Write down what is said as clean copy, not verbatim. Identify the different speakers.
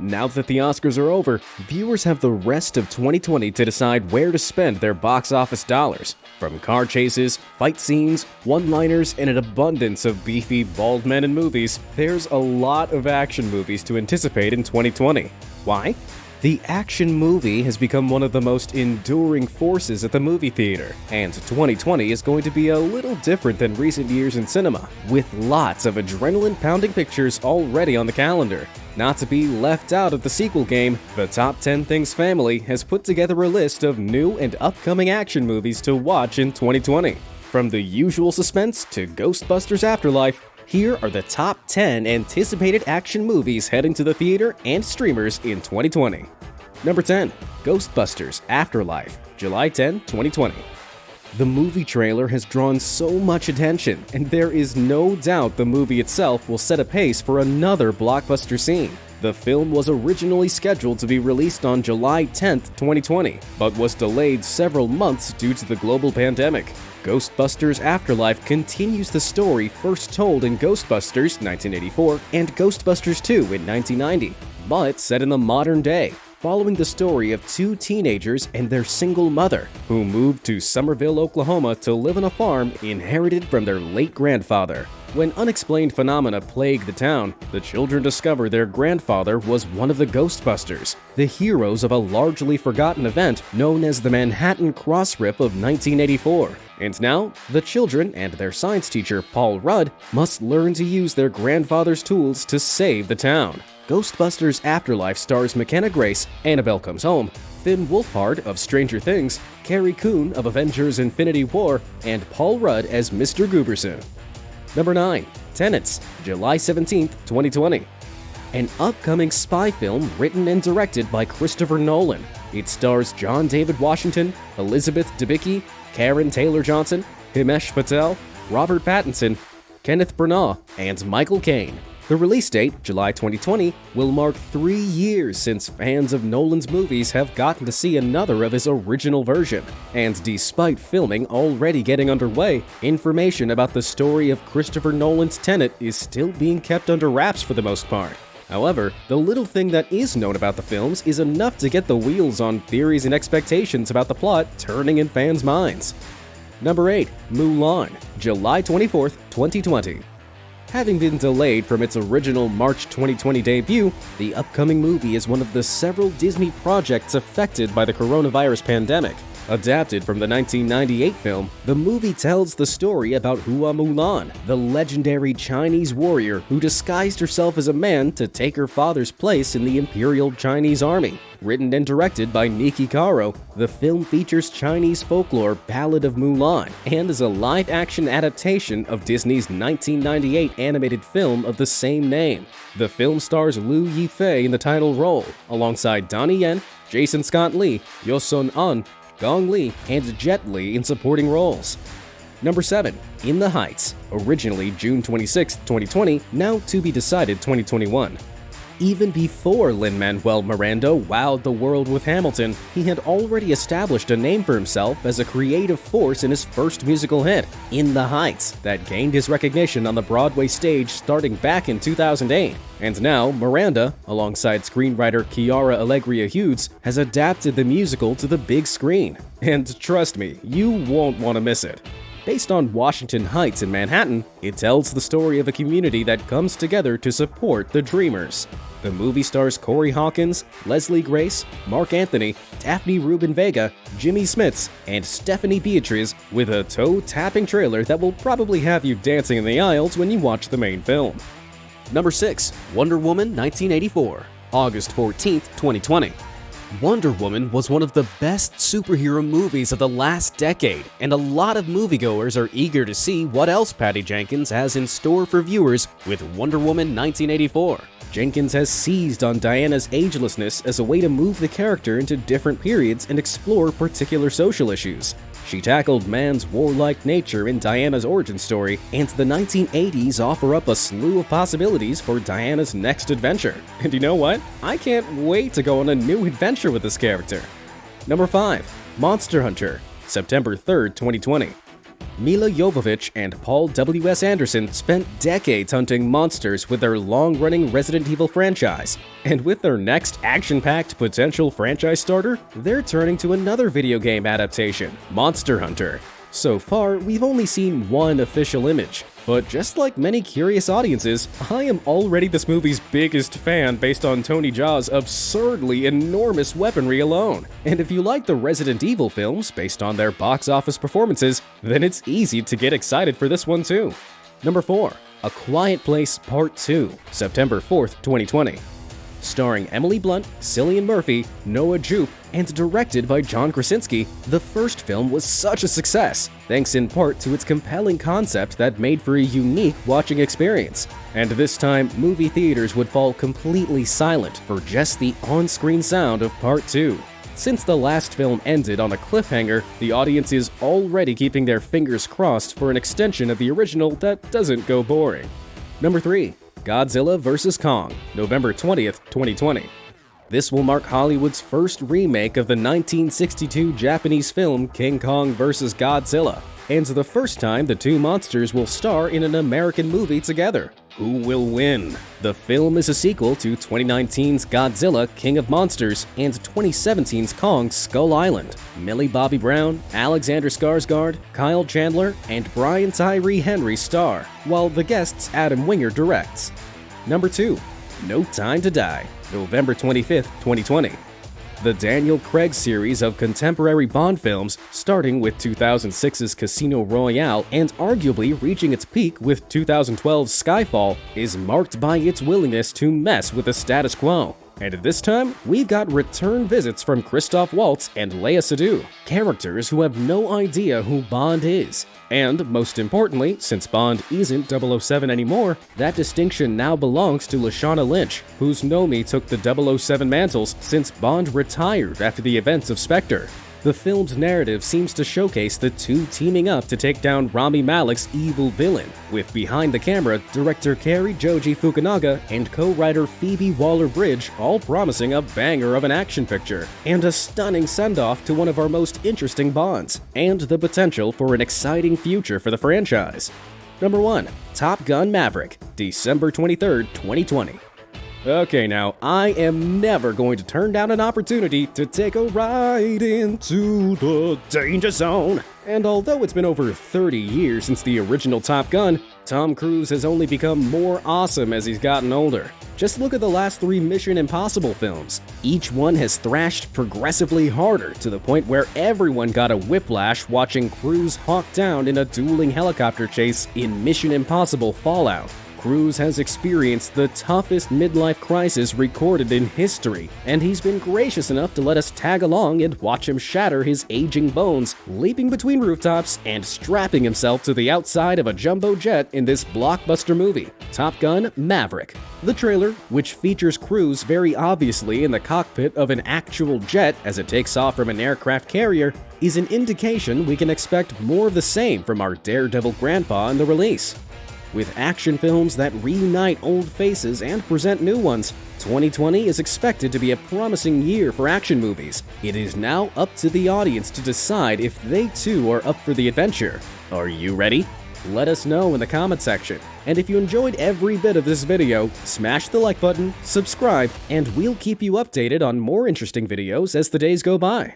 Speaker 1: Now that the Oscars are over, viewers have the rest of 2020 to decide where to spend their box office dollars. From car chases, fight scenes, one-liners, and an abundance of beefy, bald men in movies, there's a lot of action movies to anticipate in 2020. Why? The action movie has become one of the most enduring forces at the movie theater, and 2020 is going to be a little different than recent years in cinema, with lots of adrenaline-pounding pictures already on the calendar. Not to be left out of the sequel game, the Top 10 Things family has put together a list of new and upcoming action movies to watch in 2020. From The Usual Suspense to Ghostbusters Afterlife, here are the top 10 anticipated action movies heading to the theater and streamers in 2020. Number 10. Ghostbusters Afterlife, July 10, 2020. The movie trailer has drawn so much attention, and there is no doubt the movie itself will set a pace for another blockbuster scene. The film was originally scheduled to be released on July 10, 2020, but was delayed several months due to the global pandemic. Ghostbusters Afterlife continues the story first told in Ghostbusters 1984 and Ghostbusters 2 in 1990, but set in the modern day, following the story of two teenagers and their single mother, who moved to Summerville, Oklahoma to live on a farm inherited from their late grandfather. When unexplained phenomena plague the town, the children discover their grandfather was one of the Ghostbusters, the heroes of a largely forgotten event known as the Manhattan Cross-Rip of 1984. And now, the children and their science teacher, Paul Rudd, must learn to use their grandfather's tools to save the town. Ghostbusters Afterlife stars McKenna Grace, Annabelle Comes Home, Finn Wolfhard of Stranger Things, Carrie Coon of Avengers Infinity War, and Paul Rudd as Mr. Gooberson. Number 9. Tenets, July 17, 2020. An upcoming spy film written and directed by Christopher Nolan. It stars John David Washington, Elizabeth Debicki, Karen Taylor-Johnson, Himesh Patel, Robert Pattinson, Kenneth Branagh, and Michael Caine. The release date, July 2020, will mark 3 years since fans of Nolan's movies have gotten to see another of his original version. And despite filming already getting underway, information about the story of Christopher Nolan's Tenet is still being kept under wraps for the most part. However, the little thing that is known about the films is enough to get the wheels on theories and expectations about the plot turning in fans' minds. Number 8. Mulан, July 24, 2020. Having been delayed from its original March 2020 debut, the upcoming movie is one of the several Disney projects affected by the coronavirus pandemic. Adapted from the 1998 film, the movie tells the story about Mulан, the legendary Chinese warrior who disguised herself as a man to take her father's place in the Imperial Chinese Army. Written and directed by Miki Karo, the film features Chinese folklore Ballad of Mulан and is a live-action adaptation of Disney's 1998 animated film of the same name. The film stars Liu Yifei in the title role, alongside Donnie Yen, Jason Scott Lee, Yo Sun-an, Gong Li, and Jet Li in supporting roles. Number 7. In the Heights, originally June 26, 2020, now to be decided 2021. Even before Lin-Manuel Miranda wowed the world with Hamilton, he had already established a name for himself as a creative force in his first musical hit, In the Heights, that gained his recognition on the Broadway stage starting back in 2008. And now, Miranda, alongside screenwriter Chiara Allegria Hughes, has adapted the musical to the big screen. And trust me, you won't want to miss it. Based on Washington Heights in Manhattan, it tells the story of a community that comes together to support the Dreamers. The movie stars Corey Hawkins, Leslie Grace, Mark Anthony, Daphne Rubin Vega, Jimmy Smits, and Stephanie Beatriz, with a toe-tapping trailer that will probably have you dancing in the aisles when you watch the main film. Number 6. Wonder Woman 1984, August 14, 2020. Wonder Woman was one of the best superhero movies of the last decade, and a lot of moviegoers are eager to see what else Patty Jenkins has in store for viewers with Wonder Woman 1984. Jenkins has seized on Diana's agelessness as a way to move the character into different periods and explore particular social issues. She tackled man's warlike nature in Diana's origin story, and the 1980s offer up a slew of possibilities for Diana's next adventure. And you know what? I can't wait to go on a new adventure with this character. Number 5. Monster Hunter, September 3, 2020. Mila Jovovich and Paul W.S. Anderson spent decades hunting monsters with their long-running Resident Evil franchise. And with their next action-packed potential franchise starter, they're turning to another video game adaptation, Monster Hunter. So far, we've only seen one official image. But just like many curious audiences, I am already this movie's biggest fan based on Tony Jaa's absurdly enormous weaponry alone. And if you like the Resident Evil films based on their box office performances, then it's easy to get excited for this one too. Number 4. A Quiet Place Part 2, September 4th, 2020. Starring Emily Blunt, Cillian Murphy, Noah Jupe, and directed by John Krasinski, the first film was such a success, thanks in part to its compelling concept that made for a unique watching experience. And this time, movie theaters would fall completely silent for just the on-screen sound of Part 2. Since the last film ended on a cliffhanger, the audience is already keeping their fingers crossed for an extension of the original that doesn't go boring. Number 3. Godzilla vs. Kong, November 20th, 2020. This will mark Hollywood's first remake of the 1962 Japanese film King Kong vs. Godzilla, and the first time the two monsters will star in an American movie together. Who will win? The film is a sequel to 2019's Godzilla King of Monsters and 2017's Kong Skull Island. Millie Bobby Brown, Alexander Skarsgård, Kyle Chandler, and Brian Tyree Henry star, while the guests Adam Winger directs. Number 2. No Time to Die, November 25th, 2020. The Daniel Craig series of contemporary Bond films, starting with 2006's Casino Royale and arguably reaching its peak with 2012's Skyfall, is marked by its willingness to mess with the status quo. And this time, we've got return visits from Christoph Waltz and Léa Seydoux, characters who have no idea who Bond is. And most importantly, since Bond isn't 007 anymore, that distinction now belongs to Lashana Lynch, whose Nomi took the 007 mantles since Bond retired after the events of Spectre. The film's narrative seems to showcase the two teaming up to take down Rami Malek's evil villain, with behind the camera director Cary Joji Fukunaga and co-writer Phoebe Waller-Bridge all promising a banger of an action picture, and a stunning send-off to one of our most interesting Bonds, and the potential for an exciting future for the franchise. Number 1. Top Gun Maverick, December 23rd, 2020. Okay, now, I am never going to turn down an opportunity to take a ride into the danger zone. And although it's been over 30 years since the original Top Gun, Tom Cruise has only become more awesome as he's gotten older. Just look at the last 3 Mission Impossible films. Each one has thrashed progressively harder to the point where everyone got a whiplash watching Cruise hawk down in a dueling helicopter chase in Mission Impossible Fallout. Cruise has experienced the toughest midlife crisis recorded in history, and he's been gracious enough to let us tag along and watch him shatter his aging bones, leaping between rooftops and strapping himself to the outside of a jumbo jet in this blockbuster movie, Top Gun Maverick. The trailer, which features Cruise very obviously in the cockpit of an actual jet as it takes off from an aircraft carrier, is an indication we can expect more of the same from our daredevil grandpa in the release. With action films that reunite old faces and present new ones, 2020 is expected to be a promising year for action movies. It is now up to the audience to decide if they too are up for the adventure. Are you ready? Let us know in the comment section. And if you enjoyed every bit of this video, smash the like button, subscribe, and we'll keep you updated on more interesting videos as the days go by.